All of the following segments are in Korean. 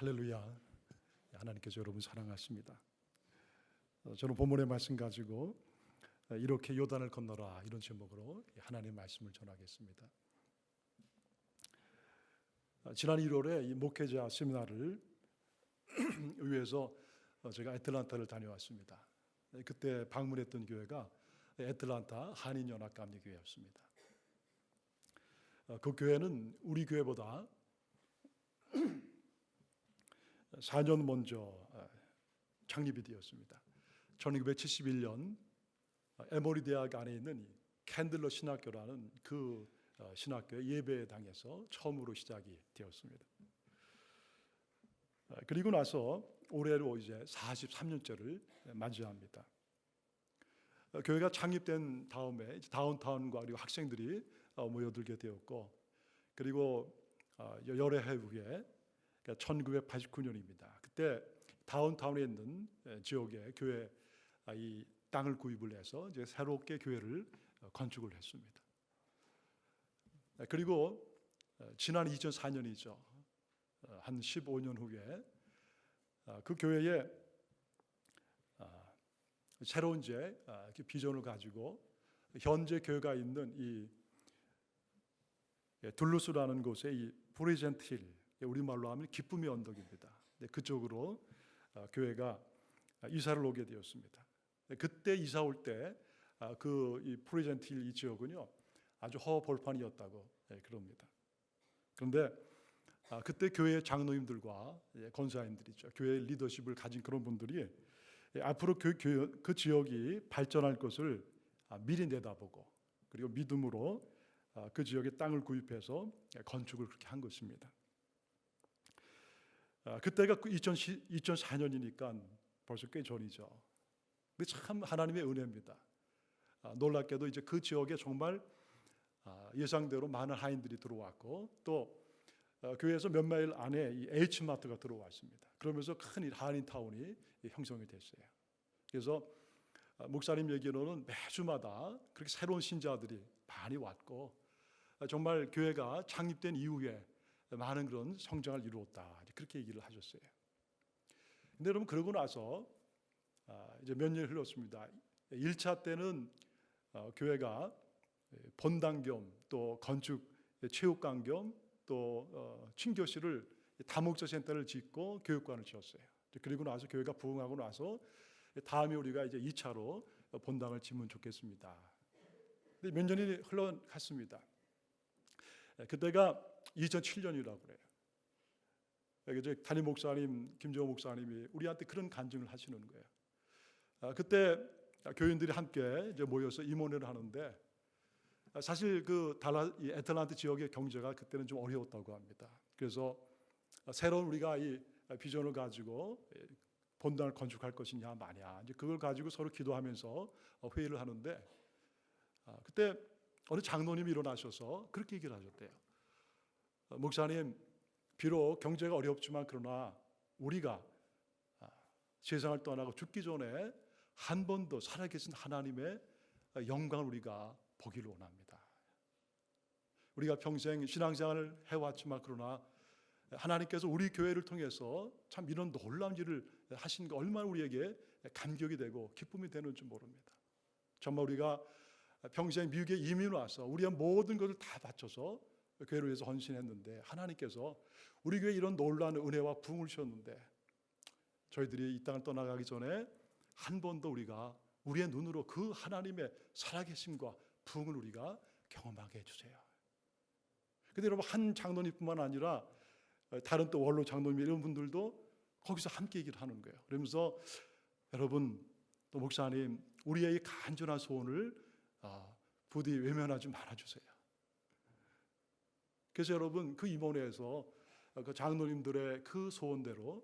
할렐루야. 하나님께서 여러분 사랑하십니다. 저는 본문의 말씀 가지고 이렇게 요단을 건너라 이런 제목으로 하나님의 말씀을 전하겠습니다. 지난 1월에 이 목회자 세미나를 위해서 제가 애틀란타를 다녀왔습니다. 그때 방문했던 교회가 애틀란타 한인연합감리교회였습니다. 그 교회는 우리 교회보다 4년 먼저 창립이 되었습니다. 1971년 에모리 대학 안에 있는 이 캔들러 신학교라는 그 신학교의 예배당에서 처음으로 시작이 되었습니다. 그리고 나서 올해로 이제 43년째를 맞이합니다. 교회가 창립된 다음에 다운타운과 그리고 학생들이 모여들게 되었고, 그리고 열애 해 후에 1989년입니다. 그때 다운타운에 있는 지역의 교회 이 땅을 구입을 해서 이제 새롭게 교회를 건축을 했습니다. 그리고 지난 2004년이죠. 한 15년 후에 그 교회에 새로운 이제 비전을 가지고 현재 교회가 있는 이 둘루스라는 곳에 이 프레젠트 힐, 우리말로 하면 기쁨의 언덕입니다. 그쪽으로 교회가 이사를 오게 되었습니다. 그때 이사 올 때 그 이 프레젠트 힐 이 지역은요 아주 허벌판이었다고 그럽니다. 그런데 그때 교회 장로님들과 권사님들이죠, 교회 리더십을 가진 그런 분들이 앞으로 그 지역이 발전할 것을 미리 내다보고 그리고 믿음으로 그 지역의 땅을 구입해서 건축을 그렇게 한 것입니다. 그때가 2004년이니까 벌써 꽤 전이죠. 근데 참 하나님의 은혜입니다. 놀랍게도 이제 그 지역에 정말 예상대로 많은 하인들이 들어왔고, 또 교회에서 몇 마일 안에 이 H마트가 들어왔습니다. 그러면서 큰 한인타운이 형성이 됐어요. 그래서 목사님 얘기로는 매주마다 그렇게 새로운 신자들이 많이 왔고, 정말 교회가 창립된 이후에 많은 그런 성장을 이루었다, 그렇게 얘기를 하셨어요. 근데 여러분, 그러고 나서 이제 몇 년 흘렀습니다. 1차 때는 교회가 본당 겸 또 건축 체육관 겸 또 친교실을 다목적 센터를 짓고 교육관을 지었어요. 그리고 나서 교회가 부흥하고 나서 다음에 우리가 이제 2차로 본당을 짓면 좋겠습니다. 근데 몇 년이 흘러갔습니다. 그때가 2007년이라고 그래요. 이제 담임 목사님 김정호 목사님이 우리한테 그런 간증을 하시는 거예요. 그때 교인들이 함께 이제 모여서 임원회를 하는데, 사실 그 이 애틀란타 지역의 경제가 그때는 좀 어려웠다고 합니다. 그래서 새로운 우리가 이 비전을 가지고 본당을 건축할 것이냐 마냐, 이제 그걸 가지고 서로 기도하면서 회의를 하는데, 그때 어느 장로님이 일어나셔서 그렇게 얘기를 하셨대요. 목사님, 비록 경제가 어렵지만 그러나 우리가 세상을 떠나고 죽기 전에 한 번 더 살아계신 하나님의 영광을 우리가 보기를 원합니다. 우리가 평생 신앙생활을 해왔지만 그러나 하나님께서 우리 교회를 통해서 참 이런 놀라운 일을 하신 거 얼마나 우리에게 감격이 되고 기쁨이 되는지 모릅니다. 정말 우리가 평생 미국에 이민 와서 우리의 모든 것을 다 바쳐서 교회를 위해서 헌신했는데, 하나님께서 우리 교회에 이런 놀라운 은혜와 부흥을 주셨는데, 저희들이 이 땅을 떠나가기 전에 한 번 더 우리가 우리의 눈으로 그 하나님의 살아계심과 부흥을 우리가 경험하게 해주세요. 그런데 여러분, 한 장로님뿐만 아니라 다른 또 원로 장로님 이런 분들도 거기서 함께 얘기를 하는 거예요. 그러면서 여러분, 또 목사님, 우리의 간절한 소원을 부디 외면하지 말아주세요. 그래서 여러분, 그 임원회에서 그 장로님들의 그 소원대로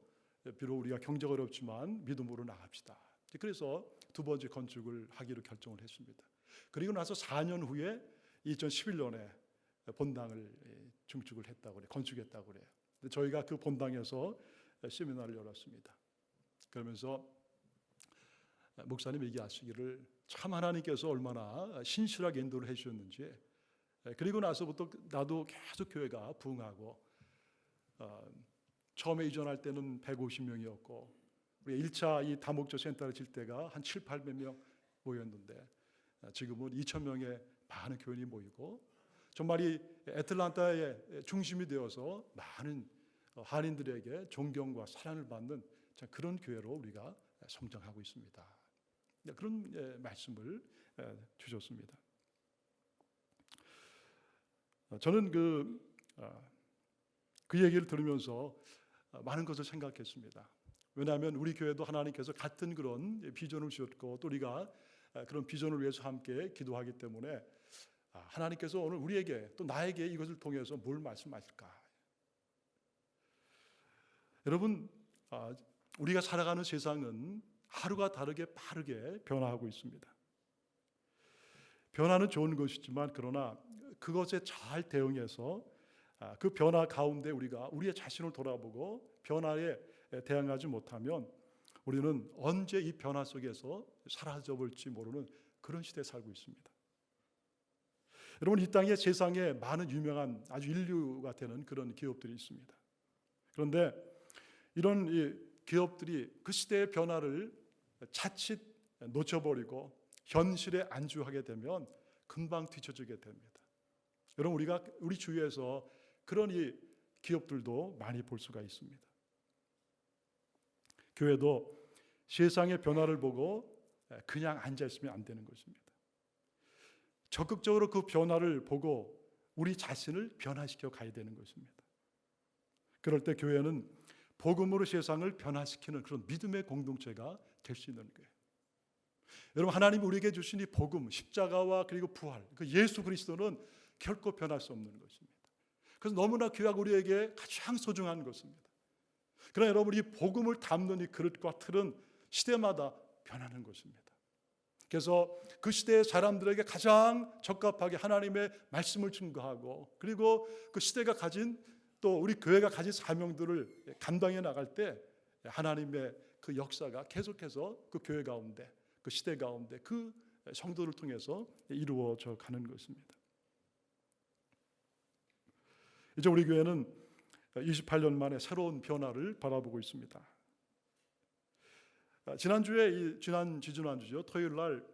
비록 우리가 경제가 어렵지만 믿음으로 나갑시다. 그래서 두 번째 건축을 하기로 결정을 했습니다. 그리고 나서 4년 후에 2011년에 본당을 증축을 했다고 그래요. 건축했다고 그래요. 저희가 그 본당에서 세미나를 열었습니다. 그러면서 목사님 얘기하시기를 참 하나님께서 얼마나 신실하게 인도를 해주셨는지, 그리고 나서부터 나도 계속 교회가 부흥하고 처음에 이전할 때는 150명이었고 우리 1차 이 다목적 센터를 칠 때가 한 7, 800명 모였는데 지금은 2,000명의 많은 교인이 모이고 정말 이 애틀란타의 중심이 되어서 많은 한인들에게 존경과 사랑을 받는 그런 교회로 우리가 성장하고 있습니다. 그런 말씀을 주셨습니다. 저는 그 얘기를 들으면서 많은 것을 생각했습니다. 왜냐하면 우리 교회도 하나님께서 같은 그런 비전을 주셨고 또 우리가 그런 비전을 위해서 함께 기도하기 때문에 하나님께서 오늘 우리에게 또 나에게 이것을 통해서 뭘 말씀하실까? 여러분, 우리가 살아가는 세상은 하루가 다르게 빠르게 변화하고 있습니다. 변화는 좋은 것이지만 그러나 그것에 잘 대응해서 그 변화 가운데 우리가 우리의 자신을 돌아보고 변화에 대응하지 못하면 우리는 언제 이 변화 속에서 사라져볼지 모르는 그런 시대에 살고 있습니다. 여러분, 이 땅에 세상에 많은 유명한 아주 인류가 되는 그런 기업들이 있습니다. 그런데 이런 이 기업들이 그 시대의 변화를 자칫 놓쳐버리고 현실에 안주하게 되면 금방 뒤처지게 됩니다. 여러분, 우리 주위에서 그런 이 기업들도 많이 볼 수가 있습니다. 교회도 세상의 변화를 보고 그냥 앉아 있으면 안 되는 것입니다. 적극적으로 그 변화를 보고 우리 자신을 변화시켜 가야 되는 것입니다. 그럴 때 교회는 복음으로 세상을 변화시키는 그런 믿음의 공동체가 될 수 있는 거예요. 여러분, 하나님이 우리에게 주신 이 복음, 십자가와 그리고 부활, 그 예수 그리스도는 결코 변할 수 없는 것입니다. 그래서 너무나 귀하고 우리에게 가장 소중한 것입니다. 그러나 여러분, 이 복음을 담는 이 그릇과 틀은 시대마다 변하는 것입니다. 그래서 그 시대의 사람들에게 가장 적합하게 하나님의 말씀을 증거하고 그리고 그 시대가 가진 또 우리 교회가 가진 사명들을 감당해 나갈 때 하나님의 그 역사가 계속해서 그 교회 가운데 그 시대 가운데 그 성도를 통해서 이루어져 가는 것입니다. 이제 우리 교회는 28년 만에 새로운 변화를 바라보고 있습니다. 지난주죠. 토요일 날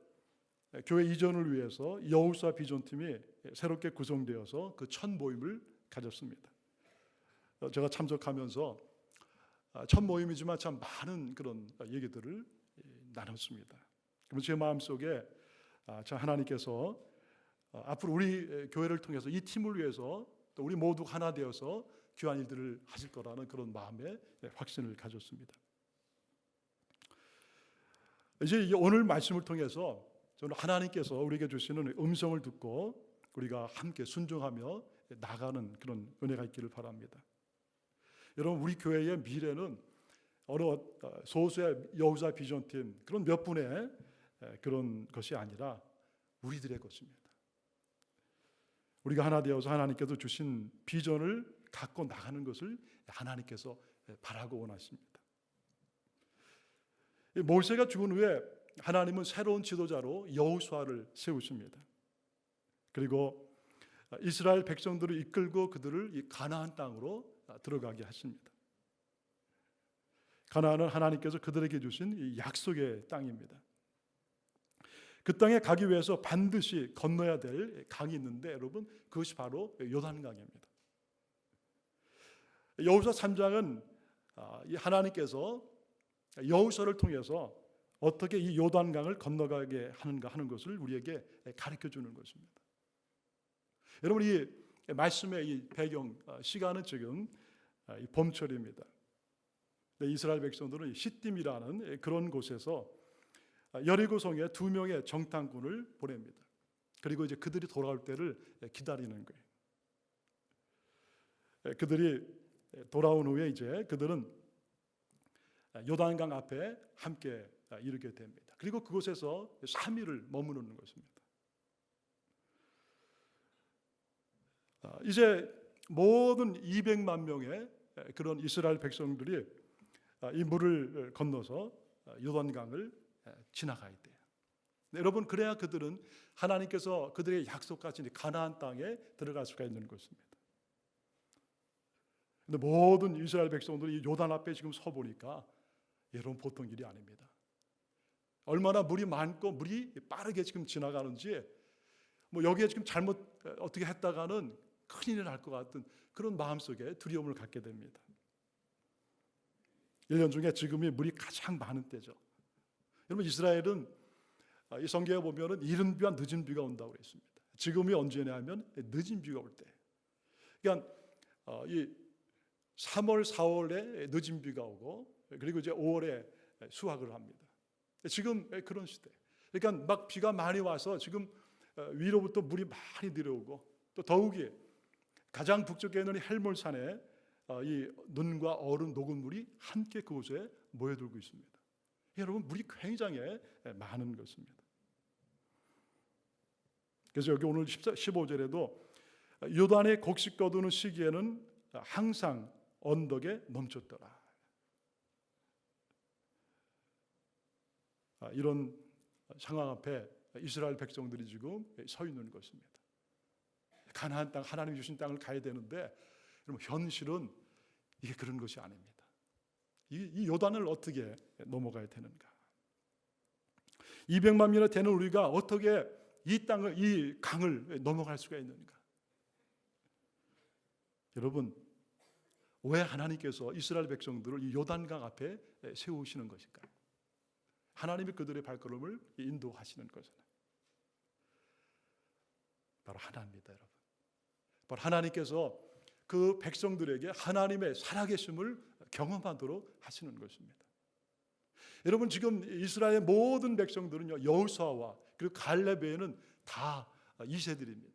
교회 이전을 위해서 여우사 비전팀이 새롭게 구성되어서 그 첫 모임을 가졌습니다. 제가 참석하면서 첫 모임이지만 참 많은 그런 얘기들을 나눴습니다. 그럼 제 마음속에 참 하나님께서 앞으로 우리 교회를 통해서 이 팀을 위해서 또 우리 모두 하나 되어서 귀한 일들을 하실 거라는 그런 마음의 확신을 가졌습니다. 이제 오늘 말씀을 통해서 저는 하나님께서 우리에게 주시는 음성을 듣고 우리가 함께 순종하며 나가는 그런 은혜가 있기를 바랍니다. 여러분, 우리 교회의 미래는 어느 소수의 여우사 비전팀 그런 몇 분의 그런 것이 아니라 우리들의 것입니다. 우리가 하나 되어서 하나님께서 주신 비전을 갖고 나가는 것을 하나님께서 바라고 원하십니다. 모세가 죽은 후에 하나님은 새로운 지도자로 여호수아를 세우십니다. 그리고 이스라엘 백성들을 이끌고 그들을 이 가나안 땅으로 들어가게 하십니다. 가나안은 하나님께서 그들에게 주신 이 약속의 땅입니다. 그 땅에 가기 위해서 반드시 건너야 될 강이 있는데 여러분, 그것이 바로 요단강입니다. 여호수아 3장은 하나님께서 여호수아를 통해서 어떻게 이 요단강을 건너가게 하는가 하는 것을 우리에게 가르쳐 주는 것입니다. 여러분, 이 말씀의 이 배경 시간은 지금 이 봄철입니다. 이스라엘 백성들은 시딤이라는 그런 곳에서 여리고성에 2명의 정탐꾼을 보냅니다. 그리고 이제 그들이 돌아올 때를 기다리는 거예요. 그들이 돌아온 후에 이제 그들은 요단강 앞에 함께 이르게 됩니다. 그리고 그곳에서 3일을 머무르는 것입니다. 이제 모든 200만 명의 그런 이스라엘 백성들이 이 물을 건너서 요단강을 지나가야 돼요. 여러분, 그래야 그들은 하나님께서 그들의 약속하신 가나안 땅에 들어갈 수가 있는 것입니다. 근데 모든 이스라엘 백성들이 이 요단 앞에 지금 서 보니까 여러분 보통 일이 아닙니다. 얼마나 물이 많고 물이 빠르게 지금 지나가는지, 뭐 여기에 지금 잘못 어떻게 했다가는 큰일이 날 것 같은 그런 마음속에 두려움을 갖게 됩니다. 1년 중에 지금이 물이 가장 많은 때죠. 여러분, 이스라엘은 이 성경에 보면은 이른 비와 늦은 비가 온다고 그랬습니다. 지금이 언제냐 하면 늦은 비가 올 때. 그러니까 이 3월, 4월에 늦은 비가 오고, 그리고 이제 5월에 수확을 합니다. 지금 그런 시대. 그러니까 막 비가 많이 와서 지금 위로부터 물이 많이 내려오고, 또 더욱이 가장 북쪽에 있는 헬몰산에 이 눈과 얼음, 녹은 물이 함께 그곳에 모여들고 있습니다. 여러분, 물이 굉장히 많은 것입니다. 그래서 여기 오늘 15절에도 요단의 곡식 거두는 시기에는 항상 언덕에 멈췄더라. 이런 상황 앞에 이스라엘 백성들이 지금 서 있는 것입니다. 가나안 땅, 하나님이 주신 땅을 가야 되는데, 여러분, 현실은 이게 그런 것이 아닙니다. 이 요단을 어떻게 넘어가야 되는가? 200만 명이나 되는 우리가 어떻게 이 땅을, 이 강을 넘어갈 수가 있는가? 여러분, 왜 하나님께서 이스라엘 백성들을 이 요단강 앞에 세우시는 것일까? 하나님이 그들의 발걸음을 인도하시는 것은 바로 하나님입니다, 여러분. 바로 하나님께서 그 백성들에게 하나님의 살아계심을 경험하도록 하시는 것입니다. 여러분, 지금 이스라엘의 모든 백성들은요, 여호수아와 그리고 갈렙 외에는 다 2세들입니다.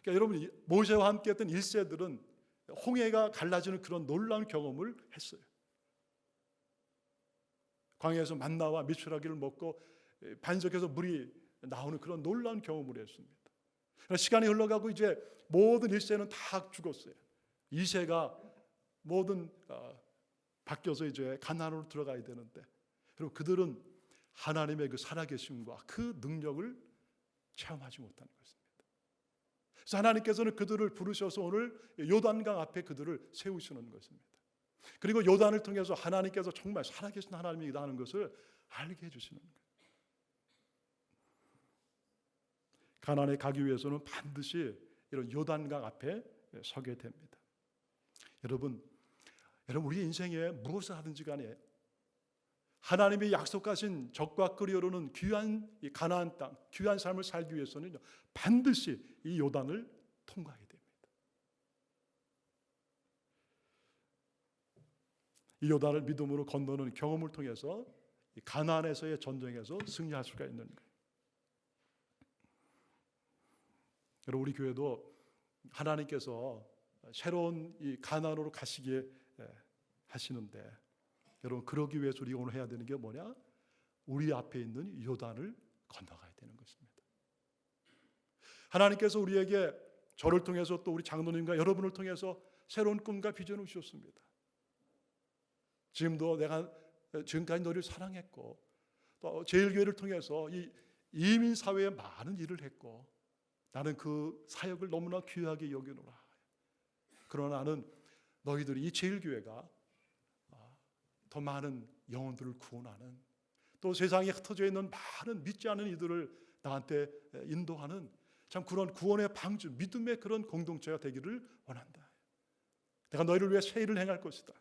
그러니까 여러분, 모세와 함께했던 1세들은 홍해가 갈라지는 그런 놀라운 경험을 했어요. 광야에서 만나와 미추라기를 먹고 반석에서 물이 나오는 그런 놀라운 경험을 했습니다. 시간이 흘러가고 이제 모든 1세는 다 죽었어요. 2세가 모든 바뀌어서 이제 가나안으로 들어가야 되는데, 그리고 그들은 하나님의 그 살아계심과 그 능력을 체험하지 못하는 것입니다. 그래서 하나님께서는 그들을 부르셔서 오늘 요단강 앞에 그들을 세우시는 것입니다. 그리고 요단을 통해서 하나님께서 정말 살아계신 하나님이다 하는 것을 알게 해주시는 거예요. 가나안에 가기 위해서는 반드시 이런 요단강 앞에 서게 됩니다. 여러분, 우리 인생에 무엇을 하든지 간에 하나님이 약속하신 적과 끓이 오르는 귀한 이 가나안 땅, 귀한 삶을 살기 위해서는 반드시 이 요단을 통과해야 됩니다. 이 요단을 믿음으로 건너는 경험을 통해서 이 가나안에서의 전쟁에서 승리할 수가 있는 거예요. 여러분, 우리 교회도 하나님께서 새로운 이 가나안으로 가시게 하시는데, 여러분, 그러기 위해서 우리가 오늘 해야 되는 게 뭐냐? 우리 앞에 있는 요단을 건너가야 되는 것입니다. 하나님께서 우리에게 저를 통해서 또 우리 장로님과 여러분을 통해서 새로운 꿈과 비전을 주셨습니다. 지금도 내가 지금까지 너를 사랑했고, 또 제일교회를 통해서 이 이민 사회에 많은 일을 했고, 나는 그 사역을 너무나 귀하게 여기노라. 그러나 나는 너희들이 이 제일교회가 더 많은 영혼들을 구원하는, 또 세상에 흩어져 있는 많은 믿지 않는 이들을 나한테 인도하는 참 그런 구원의 방주, 믿음의 그런 공동체가 되기를 원한다. 내가 너희를 위해 새 일을 행할 것이다.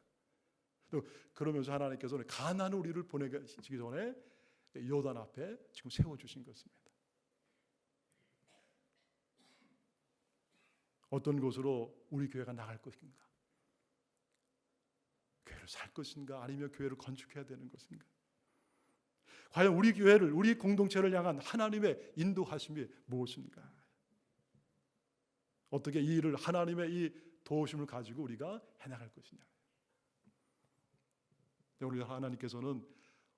또 그러면서 하나님께서는 가나안 우리를 보내시기 전에 요단 앞에 지금 세워주신 것입니다. 어떤 곳으로 우리 교회가 나갈 것인가? 교회를 살 것인가? 아니면 교회를 건축해야 되는 것인가? 과연 우리 교회를, 우리 공동체를 향한 하나님의 인도하심이 무엇인가? 어떻게 이 일을 하나님의 이 도우심을 가지고 우리가 해나갈 것이냐? 우리 하나님께서는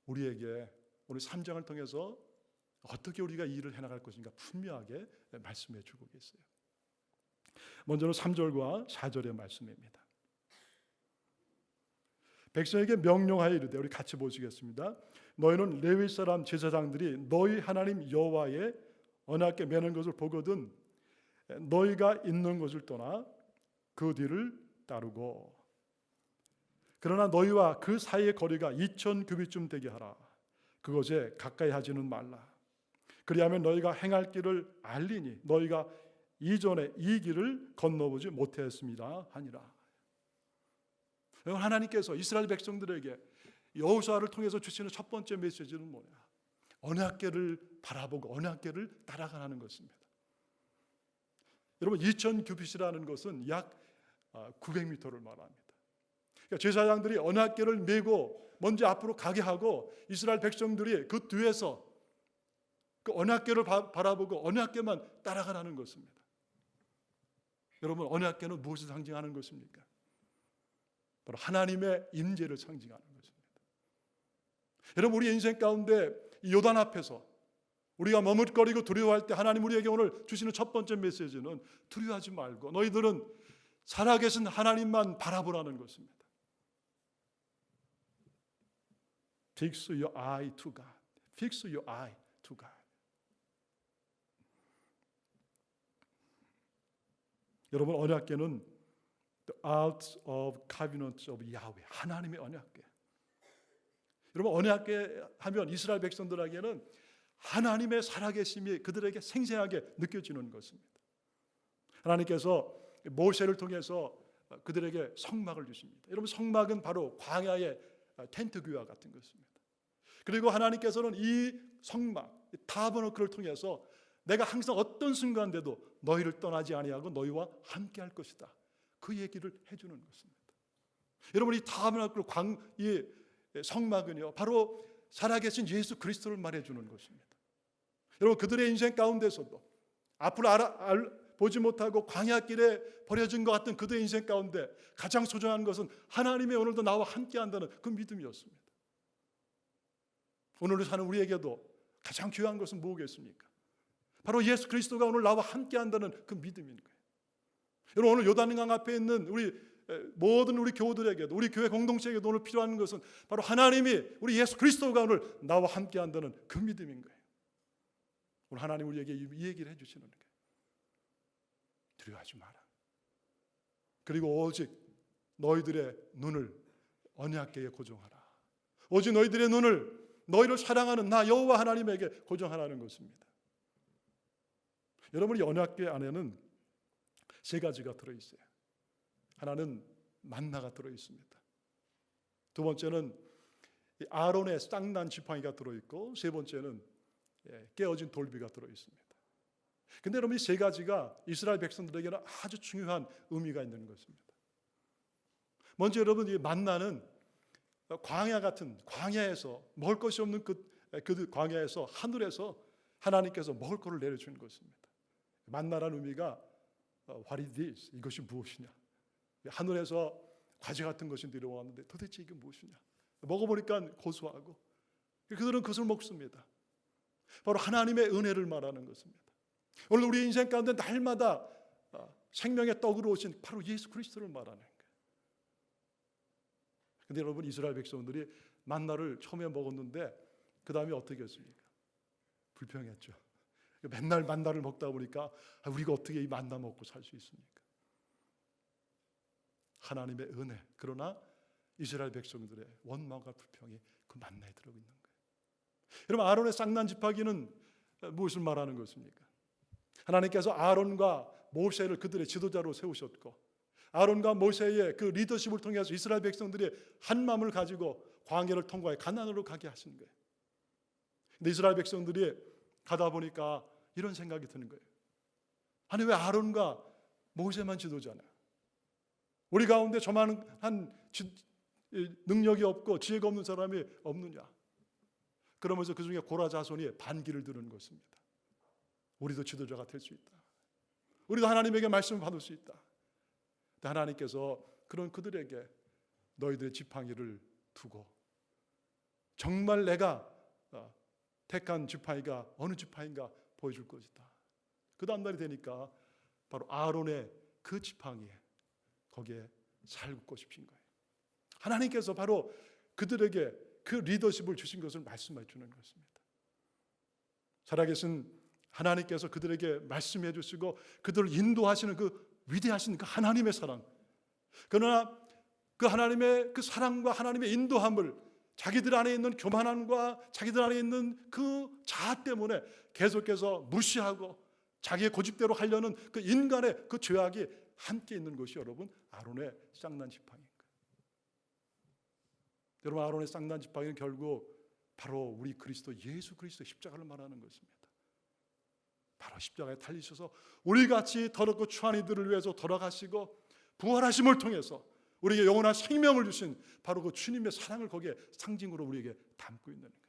우리에게 오늘 3장을 통해서 어떻게 우리가 이 일을 해나갈 것인가 분명하게 말씀해 주고 계세요. 먼저는 3절과 4절의 말씀입니다. 백성에게 명령하여 이르되, 우리 같이 보시겠습니다. 너희는 레위 사람 제사장들이 너희 하나님 여호와의 언약궤 매는 것을 보거든 너희가 있는 것을 떠나 그 뒤를 따르고 그러나 너희와 그 사이의 거리가 2000규빗쯤 되게 하라. 그것에 가까이 하지는 말라. 그리하면 너희가 행할 길을 알리니 너희가 이전에 이 길을 건너보지 못했습니다 하니라. 하나님께서 이스라엘 백성들에게 여호수아를 통해서 주시는 첫 번째 메시지는 뭐냐? 언약궤를 바라보고 언약궤를 따라가는 것입니다. 여러분 2000규빗이라는 것은 약 900m를 말합니다. 그러니까 제사장들이 언약궤를 메고 먼저 앞으로 가게 하고 이스라엘 백성들이 그 뒤에서 그 언약궤를 바라보고 언약궤만 따라가라는 것입니다. 여러분 언약궤는 무엇을 상징하는 것입니까? 바로 하나님의 임재를 상징하는 것입니다. 여러분 우리 인생 가운데 이 요단 앞에서 우리가 머뭇거리고 두려워할 때 하나님 우리에게 오늘 주시는 첫 번째 메시지는 두려워하지 말고 너희들은 살아계신 하나님만 바라보라는 것입니다. Fix your eye to God. Fix your eye to God. 여러분 언약궤는 The Ark of Covenant of Yahweh, 하나님의 언약궤. 여러분 언약궤 하면 이스라엘 백성들에게는 하나님의 살아계심이 그들에게 생생하게 느껴지는 것입니다. 하나님께서 모세를 통해서 그들에게 성막을 주십니다. 여러분 성막은 바로 광야의 텐트 교와 같은 것입니다. 그리고 하나님께서는 이 성막, 타버너클을 통해서 내가 항상 어떤 순간대도 너희를 떠나지 아니하고 너희와 함께 할 것이다. 그 얘기를 해주는 것입니다. 여러분 이 타버너클 이 성막은요 바로 살아계신 예수 그리스도를 말해주는 것입니다. 여러분 그들의 인생 가운데서도 앞으로 보지 못하고 광야길에 버려진 것 같은 그들의 인생 가운데 가장 소중한 것은 하나님의 오늘도 나와 함께한다는 그 믿음이었습니다. 오늘을 사는 우리에게도 가장 귀한 것은 무엇이겠습니까? 바로 예수 그리스도가 오늘 나와 함께한다는 그 믿음인 거예요. 여러분 오늘 요단강 앞에 있는 우리 모든 우리 교우들에게도 우리 교회 공동체에게도 오늘 필요한 것은 바로 하나님이 우리 예수 그리스도가 오늘 나와 함께한다는 그 믿음인 거예요. 오늘 하나님 우리에게 이 얘기를 해주시는 거예요. 두려워하지 마라. 그리고 오직 너희들의 눈을 언약궤에 고정하라. 오직 너희들의 눈을 너희를 사랑하는 나 여호와 하나님에게 고정하라는 것입니다. 여러분 이 언약궤 안에는 세 가지가 들어있어요. 하나는 만나가 들어있습니다. 두 번째는 아론의 쌍난 지팡이가 들어있고 세 번째는 깨어진 돌비가 들어있습니다. 근데 여러분 이 세 가지가 이스라엘 백성들에게는 아주 중요한 의미가 있는 것입니다. 먼저 여러분 이 만나는 광야 같은 광야에서 먹을 것이 없는 그 광야에서 하늘에서 하나님께서 먹을 것을 내려주는 것입니다. 만나라는 의미가 What is this? 이것이 무엇이냐? 하늘에서 과제 같은 것이 내려왔는데 도대체 이게 무엇이냐? 먹어보니까 고소하고 그들은 그것을 먹습니다. 바로 하나님의 은혜를 말하는 것입니다. 오늘 우리 인생 가운데 날마다 생명의 떡으로 오신 바로 예수 그리스도를 말하는 거예요. 그런데 여러분 이스라엘 백성들이 만나를 처음에 먹었는데 그 다음에 어떻게 했습니까? 불평했죠. 맨날 만나를 먹다 보니까 우리가 어떻게 이 만나 먹고 살 수 있습니까? 하나님의 은혜, 그러나 이스라엘 백성들의 원망과 불평이 그 만나에 들어있는 거예요. 여러분 아론의 쌍난 지팡이는 무엇을 말하는 것입니까? 하나님께서 아론과 모세를 그들의 지도자로 세우셨고 아론과 모세의 그 리더십을 통해서 이스라엘 백성들이 한 마음을 가지고 광야를 통과해 가나안으로 가게 하신 거예요. 근데 이스라엘 백성들이 가다 보니까 이런 생각이 드는 거예요. 아니 왜 아론과 모세만 지도자냐? 우리 가운데 저만한 능력이 없고 지혜가 없는 사람이 없느냐? 그러면서 그 중에 고라 자손이 반기를 드는 것입니다. 우리도 지도자가 될 수 있다. 우리도 하나님에게 말씀을 받을 수 있다. 근데 하나님께서 그런 그들에게 너희들의 지팡이를 두고 정말 내가 택한 지팡이가 어느 지팡이인가 보여줄 것이다. 그 다음 날이 되니까 바로 아론의 그 지팡이에 거기에 살고 싶으신 거예요. 하나님께서 바로 그들에게 그 리더십을 주신 것을 말씀해 주는 것입니다. 살아계신 하나님께서 그들에게 말씀해 주시고 그들을 인도하시는 그 위대하신 그 하나님의 사랑, 그러나 그 하나님의 그 사랑과 하나님의 인도함을 자기들 안에 있는 교만함과 자기들 안에 있는 그 자아 때문에 계속해서 무시하고 자기의 고집대로 하려는 그 인간의 그 죄악이 함께 있는 것이 여러분 아론의 쌍난 지팡이인 거예요. 여러분, 아론의 쌍난 지팡이는 결국 바로 우리 그리스도 예수 그리스도 십자가를 말하는 것입니다. 바로 십자가에 달리셔서 우리같이 더럽고 추한 이들을 위해서 돌아가시고 부활하심을 통해서 우리에게 영원한 생명을 주신 바로 그 주님의 사랑을 거기에 상징으로 우리에게 담고 있는 거예요.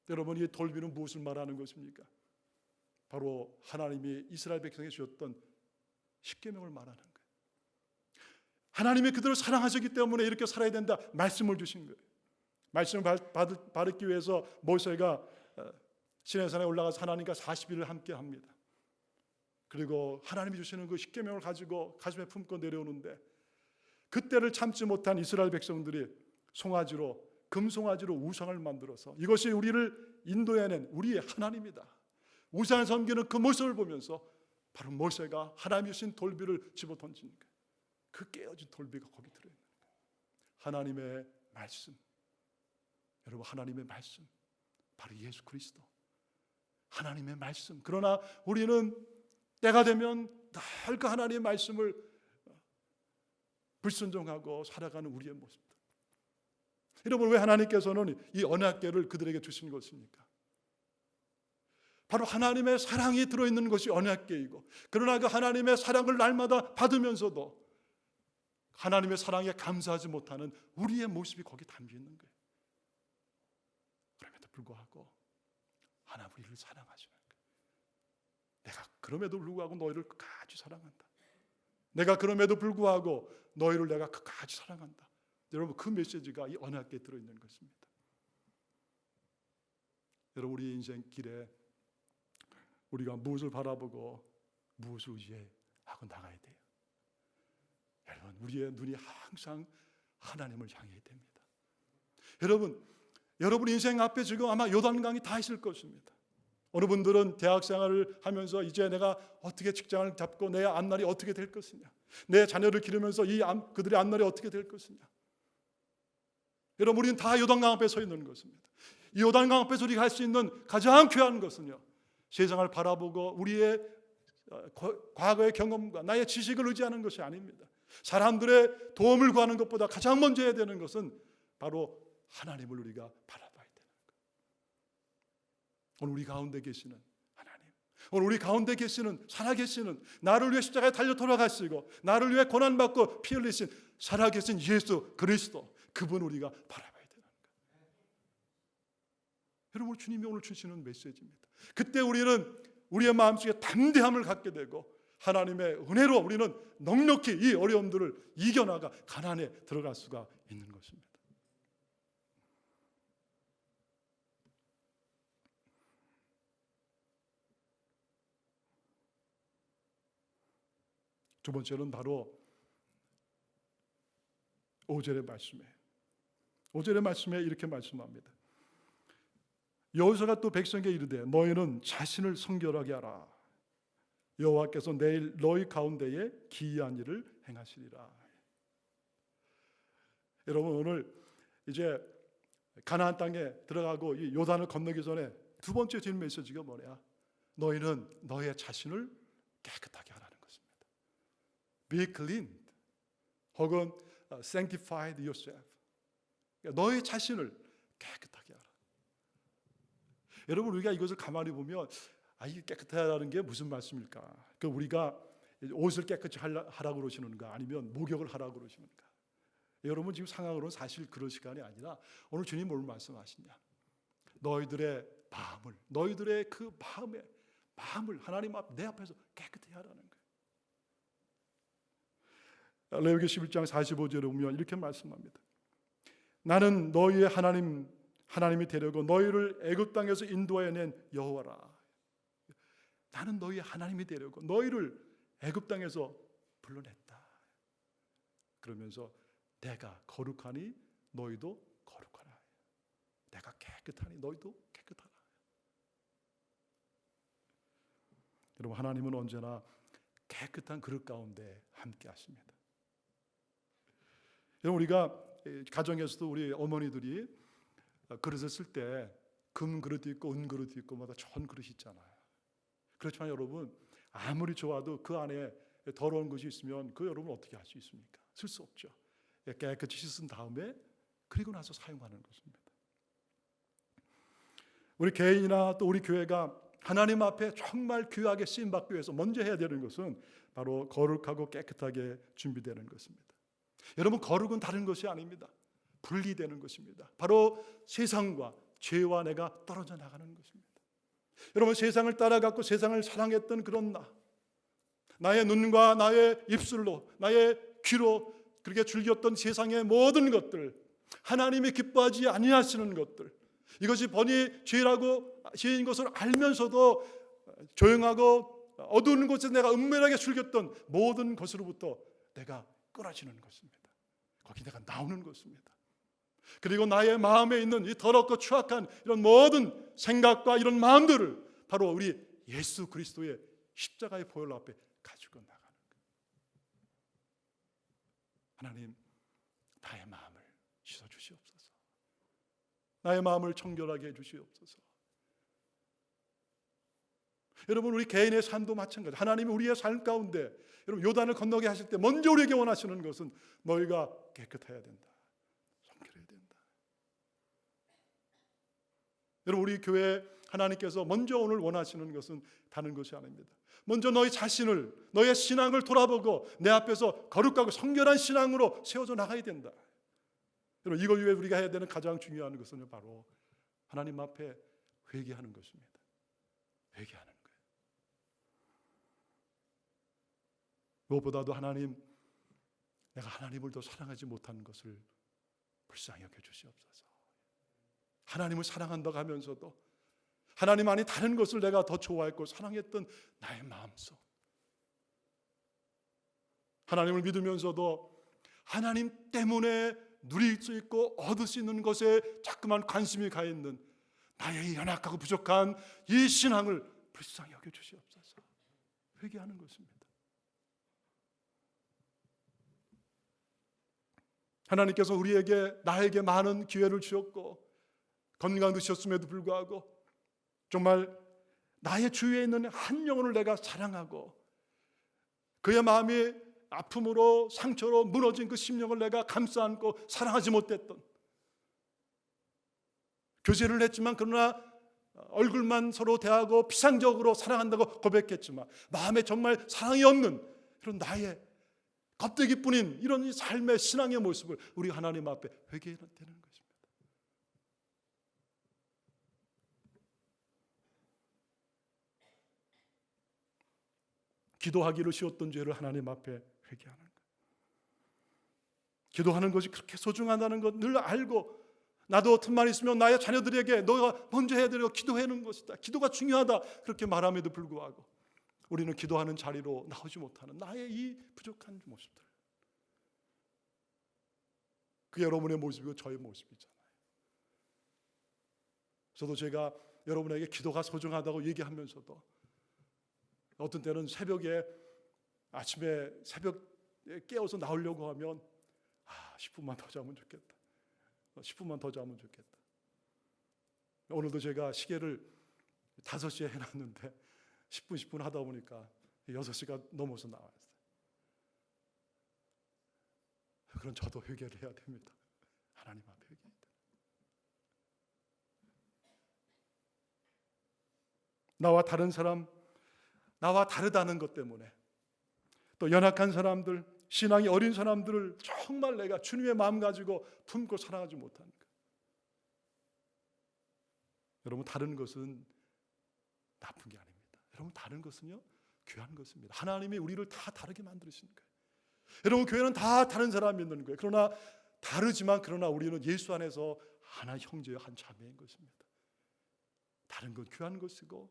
여러분, 이 돌비는 무엇을 말하는 것입니까? 바로 하나님이 이스라엘 백성에게 주셨던 십계명을 말하는 거예요. 하나님이 그들을 사랑하셨기 때문에 이렇게 살아야 된다 말씀을 주신 거예요. 말씀을 받기 위해서 모세가 시내산에 올라가서 하나님과 40일을 함께 합니다. 그리고 하나님이 주시는 그 십계명을 가지고 가슴에 품고 내려오는데 그때를 참지 못한 이스라엘 백성들이 송아지로 금송아지로 우상을 만들어서 이것이 우리를 인도해낸 우리의 하나님이다, 우상을 섬기는 그 모습을 보면서 바로 모세가 하나님이 주신 돌비를 집어 던지니까 그 깨어진 돌비가 거기 들어있는 거예요. 하나님의 말씀, 여러분, 하나님의 말씀 바로 예수 그리스도, 하나님의 말씀. 그러나 우리는 때가 되면 늘 그 하나님의 말씀을 불순종하고 살아가는 우리의 모습들. 여러분, 왜 하나님께서는 이 언약궤를 그들에게 주신 것입니까? 바로 하나님의 사랑이 들어있는 것이 언약궤이고, 그러나 그 하나님의 사랑을 날마다 받으면서도 하나님의 사랑에 감사하지 못하는 우리의 모습이 거기 담겨 있는 거예요. 그럼에도 불구하고 하나님 우리를 사랑하시는 거예요. 내가 그럼에도 불구하고 너희를 끝까지 사랑한다. 내가 그럼에도 불구하고 너희를 내가 끝까지 사랑한다. 여러분, 그 메시지가 이 언약궤에 들어있는 것입니다. 여러분, 우리 인생 길에 우리가 무엇을 바라보고 무엇을 의지하고 나가야 돼요? 여러분, 우리의 눈이 항상 하나님을 향해야 됩니다. 여러분 인생 앞에 지금 아마 요단강이 다 있을 것입니다. 어느 분들은 대학 생활을 하면서 이제 내가 어떻게 직장을 잡고 내 앞날이 어떻게 될 것이냐, 내 자녀를 기르면서 그들의 앞날이 어떻게 될 것이냐. 여러분, 우리는 다 요단강 앞에 서 있는 것입니다. 이 요단강 앞에서 우리가 할 수 있는 가장 귀한 것은요, 세상을 바라보고 우리의 과거의 경험과 나의 지식을 의지하는 것이 아닙니다. 사람들의 도움을 구하는 것보다 가장 먼저 해야 되는 것은 바로 하나님을 우리가 바라봐야 되는 거예요. 오늘 우리 가운데 계시는 하나님, 오늘 우리 가운데 계시는, 살아계시는, 나를 위해 십자가에 달려 돌아가시고 나를 위해 고난받고 피 흘리신 살아계신 예수 그리스도, 그분 우리가 바라봐야 되는 거예요. 여러분, 주님이 오늘 주시는 메시지입니다. 그때 우리는 우리의 마음속에 담대함을 갖게 되고 하나님의 은혜로 우리는 넉넉히 이 어려움들을 이겨나가 가나안에 들어갈 수가 있는 것입니다. 두 번째는 바로 5절의 말씀이에요. 5절의 말씀에 이렇게 말씀합니다. 여호수아가 또 백성에게 이르되 너희는 자신을 성결하게 하라. 여호와께서 내일 너희 가운데에 기이한 일을 행하시리라. 여러분, 오늘 이제 가나안 땅에 들어가고 이 요단을 건너기 전에 두 번째 주는 메시지가 뭐냐? 너희는 너의 자신을 깨끗하게 하라는 것입니다. Be cleaned 혹은 sanctified yourself. 너의 자신을 깨끗하게 하라. 여러분, 우리가 이것을 가만히 보면 이게 깨끗하다는 게 무슨 말씀일까? 그 우리가 옷을 깨끗이 하라고 그러시는가, 아니면 목욕을 하라고 그러시는가? 여러분, 지금 상황으로는 사실 그런 시간이 아니라 오늘 주님 뭘 말씀하시냐? 너희들의 마음을, 너희들의 그 마음을 하나님 내 앞에서 깨끗히 하라는 거예요. 레위기 11장 45절에 보면 이렇게 말씀합니다. 나는 너희의 하나님이 되려고 너희를 애굽 땅에서 인도해낸 여호와라. 나는 너희의 하나님이 되려고 너희를 애굽 땅에서 불러냈다. 그러면서 내가 거룩하니 너희도 거룩하라. 내가 깨끗하니 너희도 깨끗하라. 여러분, 하나님은 언제나 깨끗한 그릇 가운데 함께 하십니다. 여러분, 우리가 가정에서도 우리 어머니들이 그릇을 쓸 때 금 그릇도 있고 은 그릇도 있고 마다 좋은 그릇이 있잖아요. 그렇지만 여러분, 아무리 좋아도 그 안에 더러운 것이 있으면 그 여러분 어떻게 할 수 있습니까? 쓸 수 없죠. 깨끗이 씻은 다음에 그리고 나서 사용하는 것입니다. 우리 개인이나 또 우리 교회가 하나님 앞에 정말 귀하게 쓰임받기 위해서 먼저 해야 되는 것은 바로 거룩하고 깨끗하게 준비되는 것입니다. 여러분, 거룩은 다른 것이 아닙니다. 분리되는 것입니다. 바로 세상과 죄와 내가 떨어져 나가는 것입니다. 여러분, 세상을 따라갔고 세상을 사랑했던 그런 나의 눈과 나의 입술로 나의 귀로 그렇게 즐겼던 세상의 모든 것들, 하나님이 기뻐하지 아니하시는 것들, 이것이 번이 죄인 것을 알면서도 조용하고 어두운 곳에서 내가 은밀하게 즐겼던 모든 것으로부터 내가 끊어지는 것입니다. 거기 내가 나오는 것입니다. 그리고 나의 마음에 있는 이 더럽고 추악한 이런 모든 생각과 이런 마음들을 바로 우리 예수 그리스도의 십자가의 보혈 앞에 가지고 나가는 거예요. 하나님, 나의 마음을 씻어주시옵소서. 나의 마음을 청결하게 해주시옵소서. 여러분, 우리 개인의 삶도 마찬가지. 하나님이 우리의 삶 가운데 여러분 요단을 건너게 하실 때 먼저 우리에게 원하시는 것은 너희가 깨끗해야 된다, 성결해야 된다. 여러분, 우리 교회 하나님께서 먼저 오늘 원하시는 것은 다른 것이 아닙니다. 먼저 너희 자신을, 너의 신앙을 돌아보고 내 앞에서 거룩하고 성결한 신앙으로 세워져 나가야 된다. 여러분, 이걸 위해 우리가 해야 되는 가장 중요한 것은 바로 하나님 앞에 회개하는 것입니다. 회개하는 거예요. 무엇보다도 하나님, 내가 하나님을 더 사랑하지 못하는 것을 불쌍히 여겨주시옵소서. 하나님을 사랑한다고 하면서도 하나님 아닌 다른 것을 내가 더 좋아했고 사랑했던 나의 마음속, 하나님을 믿으면서도 하나님 때문에 누릴 수 있고 얻을 수 있는 것에 자꾸만 관심이 가 있는 나의 연약하고 부족한 이 신앙을 불쌍히 여겨주시옵소서. 회개하는 것입니다. 하나님께서 나에게 많은 기회를 주셨고 건강도 주셨음에도 불구하고 정말 나의 주위에 있는 한 영혼을 내가 사랑하고 그의 마음이 아픔으로 상처로 무너진 그 심령을 내가 감싸 안고 사랑하지 못했던, 교제를 했지만 그러나 얼굴만 서로 대하고 피상적으로 사랑한다고 고백했지만 마음에 정말 사랑이 없는 그런 나의 껍데기뿐인 이런 삶의 신앙의 모습을 우리 하나님 앞에 회개해야 되는 것입니다. 기도하기로 쉬웠던 죄를 하나님 앞에 회개하는 것, 기도하는 것이 그렇게 소중하다는 것 늘 알고 나도 틈만 있으면 나의 자녀들에게 너가 먼저 해야 되고 기도하는 것이다, 기도가 중요하다 그렇게 말함에도 불구하고 우리는 기도하는 자리로 나오지 못하는 나의 이 부족한 모습들, 그게 여러분의 모습이고 저의 모습이잖아요. 저도 제가 여러분에게 기도가 소중하다고 얘기하면서도 어떤 때는 아침에 새벽에 깨어서 나오려고 하면 10분만 더 자면 좋겠다, 10분만 더 자면 좋겠다. 오늘도 제가 시계를 5시에 해놨는데 10분 하다 보니까 6시가 넘어서 나왔어요. 그럼 저도 회개를 해야 됩니다. 하나님 앞에 회개해야 됩니다. 나와 다른 사람, 나와 다르다는 것 때문에 또 연약한 사람들, 신앙이 어린 사람들을 정말 내가 주님의 마음 가지고 품고 사랑하지 못하는 것. 여러분, 다른 것은 나쁜 게 아닙니다. 여러분, 다른 것은요 귀한 것입니다. 하나님이 우리를 다 다르게 만드신 거예요. 여러분, 교회는 다 다른 사람이 있는 거예요. 그러나 다르지만 그러나 우리는 예수 안에서 하나 형제요 한 자매인 것입니다. 다른 것 귀한 것이고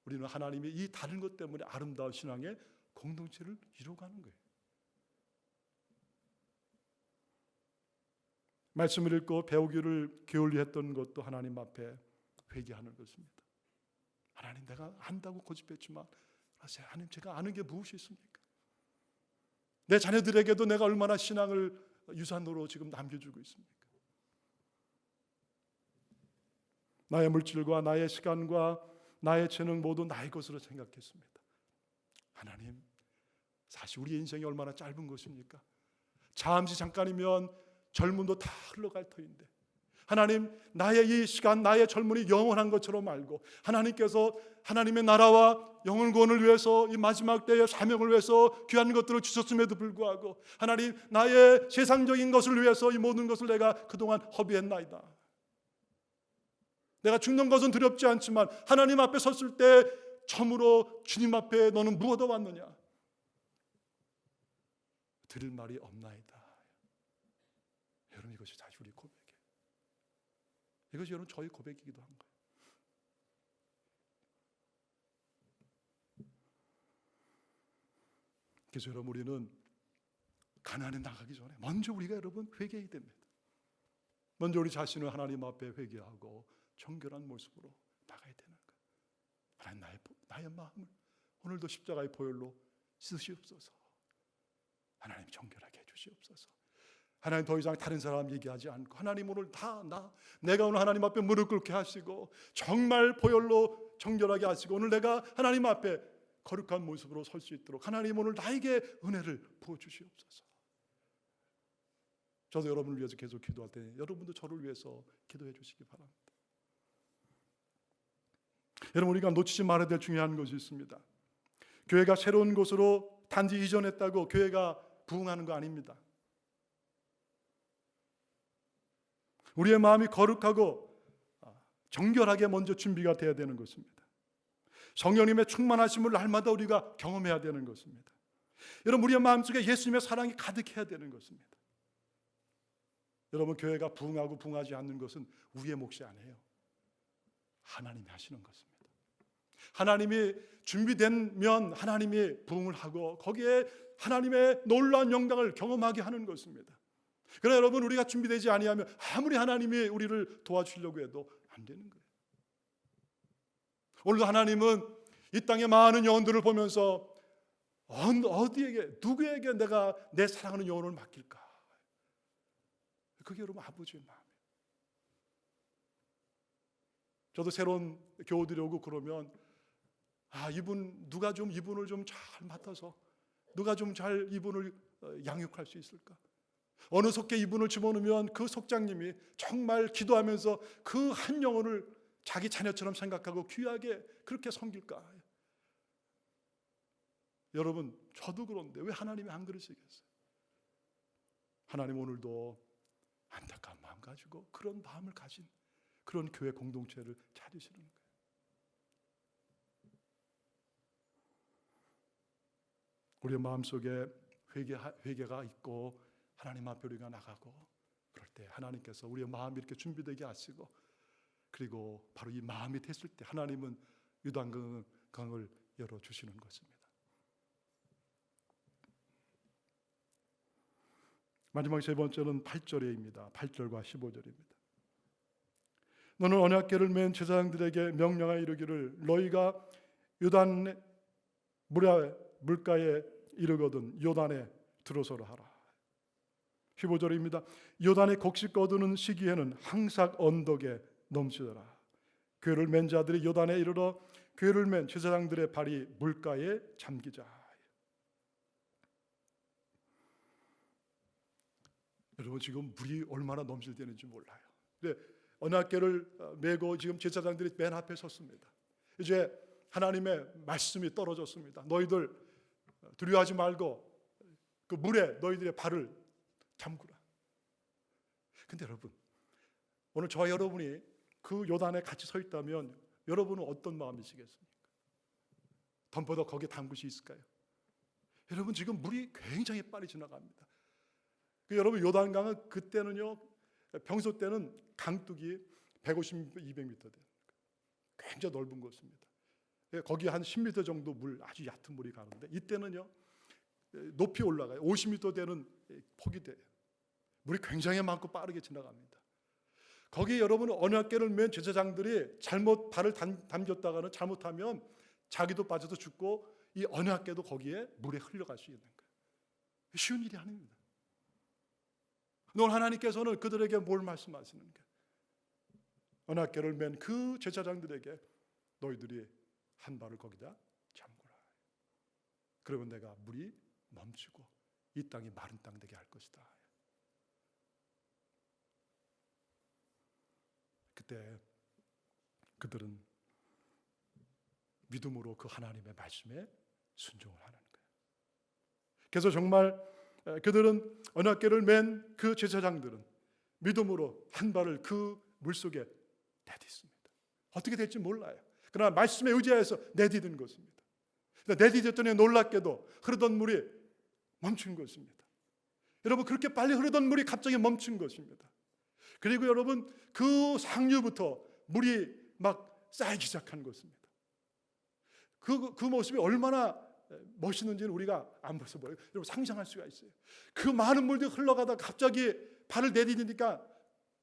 우리는 하나님의 이 다른 것 때문에 아름다운 신앙의 공동체를 이루어가는 거예요. 말씀을 읽고 배우기를 게을리 했던 것도 하나님 앞에 회개하는 것입니다. 하나님, 내가 안다고 고집했지만 하나님, 제가 아는 게 무엇이 있습니까? 내 자녀들에게도 내가 얼마나 신앙을 유산으로 지금 남겨주고 있습니까? 나의 물질과 나의 시간과 나의 재능 모두 나의 것으로 생각했습니다. 하나님, 사실 우리 인생이 얼마나 짧은 것입니까? 잠시 잠깐이면 젊음도 다 흘러갈 터인데, 하나님, 나의 이 시간, 나의 젊음이 영원한 것처럼 알고 하나님께서 하나님의 나라와 영혼 구원을 위해서 이 마지막 때의 사명을 위해서 귀한 것들을 주셨음에도 불구하고 하나님, 나의 세상적인 것을 위해서 이 모든 것을 내가 그동안 허비했나이다. 내가 죽는 것은 두렵지 않지만 하나님 앞에 섰을 때 참으로 주님 앞에 너는 무엇 얻어왔느냐? 들을 말이 없나이다. 여러분, 이것이 다시 우리 고백이에요. 이것이 여러분 저희 고백이기도 한 거예요. 그래서 여러분, 우리는 가나안에 나가기 전에 먼저 우리가 여러분 회개해야 됩니다. 먼저 우리 자신을 하나님 앞에 회개하고 정결한 모습으로 나가야 되는 거예요. 하나님, 나의 마음을 오늘도 십자가의 보혈로 씻으시옵소서. 하나님, 정결하게 해주시옵소서. 하나님, 더 이상 다른 사람 얘기하지 않고 하나님, 오늘 내가 오늘 하나님 앞에 무릎 꿇게 하시고 정말 보혈로 정결하게 하시고 오늘 내가 하나님 앞에 거룩한 모습으로 설 수 있도록 하나님, 오늘 나에게 은혜를 부어주시옵소서. 저도 여러분을 위해서 계속 기도할 때 여러분도 저를 위해서 기도해 주시기 바랍니다. 여러분, 우리가 놓치지 말아야 될 중요한 것이 있습니다. 교회가 새로운 곳으로 단지 이전했다고 교회가 부흥하는 거 아닙니다. 우리의 마음이 거룩하고 정결하게 먼저 준비가 되어야 되는 것입니다. 성령님의 충만하심을 날마다 우리가 경험해야 되는 것입니다. 여러분, 우리의 마음속에 예수님의 사랑이 가득해야 되는 것입니다. 여러분, 교회가 부흥하고 부흥하지 않는 것은 우리의 몫이 아니에요. 하나님이 하시는 것입니다. 하나님이 준비되면 하나님이 부흥을 하고 거기에 하나님의 놀라운 영광을 경험하게 하는 것입니다. 그러나 여러분, 우리가 준비되지 아니하면 아무리 하나님이 우리를 도와주려고 해도 안 되는 거예요. 오늘도 하나님은 이 땅의 많은 영혼들을 보면서 어디에게, 누구에게 내가 내 사랑하는 영혼을 맡길까? 그게 여러분 아버지의 마음이에요. 저도 새로운 교우들이 오고 그러면 누가 좀 이분을 좀 잘 맡아서 누가 좀 잘 이분을 양육할 수 있을까? 어느 속에 이분을 집어넣으면 그 속장님이 정말 기도하면서 그 한 영혼을 자기 자녀처럼 생각하고 귀하게 그렇게 섬길까? 여러분, 저도 그런데 왜 하나님이 안 그러시겠어요? 하나님, 오늘도 안타까운 마음 가지고 그런 마음을 가진 그런 교회 공동체를 찾으시는 거예요. 우리의 마음속에 회개가 있고 하나님 앞에 우리가 나가고 그럴 때 하나님께서 우리의 마음이 이렇게 준비되게 하시고, 그리고 바로 이 마음이 됐을 때 하나님은 요단강을 열어주시는 것입니다. 마지막 세 번째는 8절에입니다. 8절과 15절입니다. 너는 언약궤를 맨 제사장들에게 명령하여 이르기를 너희가 요단 물가에 이르거든 요단에 들어서라 하라. 15절입니다. 요단의 곡식 거두는 시기에는 항상 언덕에 넘치더라. 궤를 맨 자들이 요단에 이르러 궤를 맨 제사장들의 발이 물가에 잠기자. 여러분, 지금 물이 얼마나 넘실대는지 몰라요. 근데 언약궤를 메고 지금 제사장들이 맨 앞에 섰습니다. 이제 하나님의 말씀이 떨어졌습니다. 너희들 두려워하지 말고 그 물에 너희들의 발을 잠그라. 근데 여러분, 오늘 저와 여러분이 그 요단에 같이 서 있다면 여러분은 어떤 마음이시겠습니까? 덤퍼더 거기에 담글 수 있을까요? 여러분, 지금 물이 굉장히 빨리 지나갑니다. 여러분, 요단강은 그때는요, 평소 때는 강둑이 150m, 200m 돼요. 굉장히 넓은 곳입니다. 거기 한 10m 정도 물, 아주 얕은 물이 가는데 이때는요 높이 올라가요. 50m 되는 폭이 돼요. 물이 굉장히 많고 빠르게 지나갑니다. 거기 여러분, 언약궤를 맨 제사장들이 잘못 발을 담겼다가는 잘못하면 자기도 빠져서 죽고 이 언약궤도 거기에 물에 흘러갈 수 있는 거예요. 쉬운 일이 아닙니다. 오늘 하나님께서는 그들에게 뭘 말씀하시는가? 언약궤를 맨 그 제사장들에게 너희들이 한 발을 거기다 잠그라. 그러면 내가 물이 멈추고 이 땅이 마른 땅 되게 할 것이다. 그때 그들은 믿음으로 그 하나님의 말씀에 순종을 하는 거예요. 그래서 정말 그들은 언약궤를 맨 그 제사장들은 믿음으로 한 발을 그 물속에 내딛습니다. 어떻게 될지 몰라요. 그러나 말씀에 의지하여서 내딛은 것입니다. 내딛었더니 놀랍게도 흐르던 물이 멈춘 것입니다. 여러분, 그렇게 빨리 흐르던 물이 갑자기 멈춘 것입니다. 그리고 여러분, 그 상류부터 물이 막 쌓이기 시작한 것입니다. 그 모습이 얼마나 멋있는지는 우리가 안 봐서 보여요. 여러분, 상상할 수가 있어요. 그 많은 물들이 흘러가다 갑자기 발을 내디디니까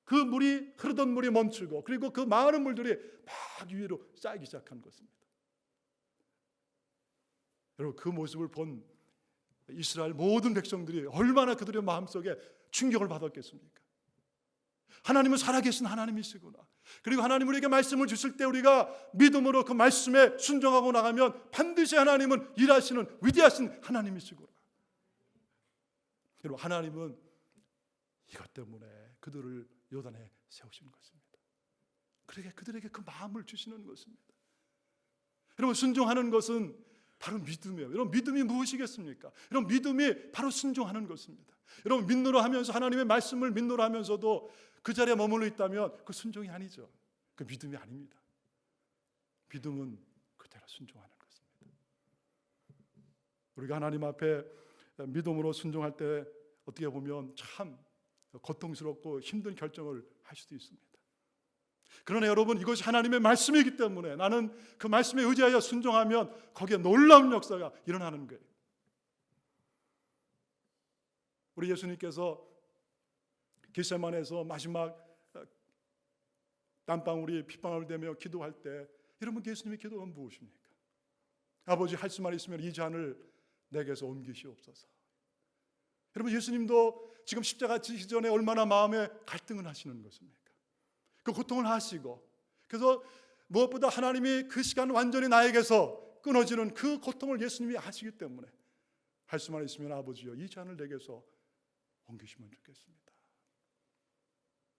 그 물이, 흐르던 물이 멈추고, 그리고 그 많은 물들이 막 위로 쌓이기 시작한 것입니다. 여러분, 그 모습을 본 이스라엘 모든 백성들이 얼마나 그들의 마음속에 충격을 받았겠습니까? 하나님은 살아계신 하나님이시구나. 그리고 하나님 우리에게 말씀을 주실 때 우리가 믿음으로 그 말씀에 순종하고 나가면 반드시 하나님은 일하시는 위대하신 하나님이시구나. 여러분, 하나님은 이것 때문에 그들을 요단에 세우신 것입니다. 그들에게 그 마음을 주시는 것입니다. 여러분, 순종하는 것은 바로 믿음이에요. 여러분, 믿음이 무엇이겠습니까? 여러분, 믿음이 바로 순종하는 것입니다. 여러분, 믿노라 하면서 하나님의 말씀을 믿노라 하면서도 그 자리에 머물러 있다면 그 순종이 아니죠. 그 믿음이 아닙니다. 믿음은 그대로 순종하는 것입니다. 우리가 하나님 앞에 믿음으로 순종할 때 어떻게 보면 참 고통스럽고 힘든 결정을 할 수도 있습니다. 그러나 여러분, 이것이 하나님의 말씀이기 때문에 나는 그 말씀에 의지하여 순종하면 거기에 놀라운 역사가 일어나는 거예요. 우리 예수님께서 겟세마네에서 마지막 땀방울이 핏방울 되며 기도할 때 여러분, 예수님의 기도가 무엇입니까? 아버지, 할 수만 있으면 이 잔을 내게서 옮기시옵소서. 여러분, 예수님도 지금 십자가 지시기 전에 얼마나 마음에 갈등을 하시는 것입니까? 그 고통을 하시고, 그래서 무엇보다 하나님이 그 시간 완전히 나에게서 끊어지는 그 고통을 예수님이 아시기 때문에 할 수만 있으면 아버지여 이 잔을 내게서 옮기시면 좋겠습니다.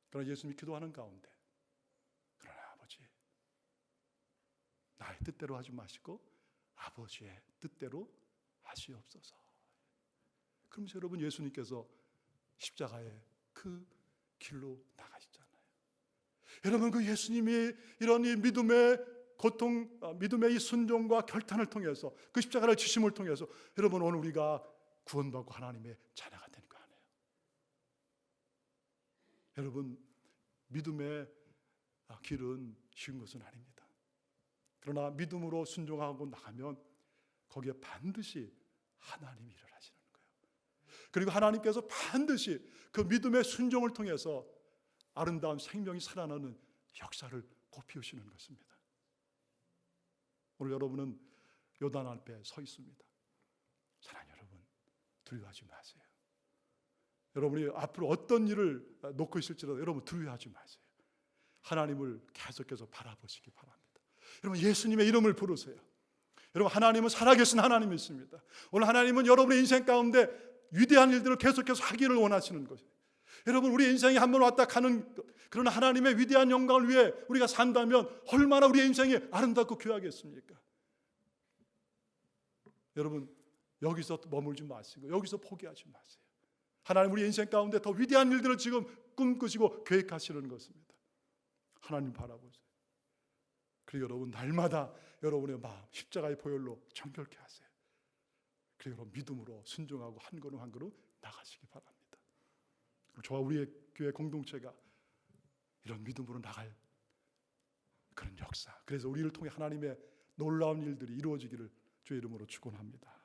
그러나 예수님이 기도하는 가운데, 그러나 아버지, 나의 뜻대로 하지 마시고 아버지의 뜻대로 하시옵소서. 그러면서 여러분, 예수님께서 십자가의 그 길로 나가시잖아요. 여러분, 그 예수님이 이런 이 믿음의 고통, 믿음의 이 순종과 결단을 통해서, 그 십자가를 지심을 통해서 여러분, 오늘 우리가 구원받고 하나님의 자녀가 된 거 아니에요. 여러분, 믿음의 길은 쉬운 것은 아닙니다. 그러나 믿음으로 순종하고 나가면 거기에 반드시 하나님이 일을 하시는 거예요. 그리고 하나님께서 반드시 그 믿음의 순종을 통해서 아름다운 생명이 살아나는 역사를 꽃피우시는 것입니다. 오늘 여러분은 요단 앞에 서 있습니다. 사랑하는 여러분, 두려워하지 마세요. 여러분이 앞으로 어떤 일을 놓고 있을지라도 여러분 두려워하지 마세요. 하나님을 계속해서 바라보시기 바랍니다. 여러분, 예수님의 이름을 부르세요. 여러분, 하나님은 살아계신 하나님이십니다. 오늘 하나님은 여러분의 인생 가운데 위대한 일들을 계속해서 하기를 원하시는 것이에요. 여러분, 우리 인생이 한 번 왔다 가는 그런 하나님의 위대한 영광을 위해 우리가 산다면 얼마나 우리의 인생이 아름답고 귀하겠습니까? 여러분, 여기서 머물지 마시고 여기서 포기하지 마세요. 하나님 우리 인생 가운데 더 위대한 일들을 지금 꿈꾸시고 계획하시는 것입니다. 하나님 바라보세요. 그리고 여러분, 날마다 여러분의 마음 십자가의 보혈로 정결케 하세요. 그리고 여러분, 믿음으로 순종하고 한 걸음 한 걸음 나가시기 바랍니다. 저와 우리의 교회 공동체가 이런 믿음으로 나갈 그런 역사, 그래서 우리를 통해 하나님의 놀라운 일들이 이루어지기를 주의 이름으로 축원합니다.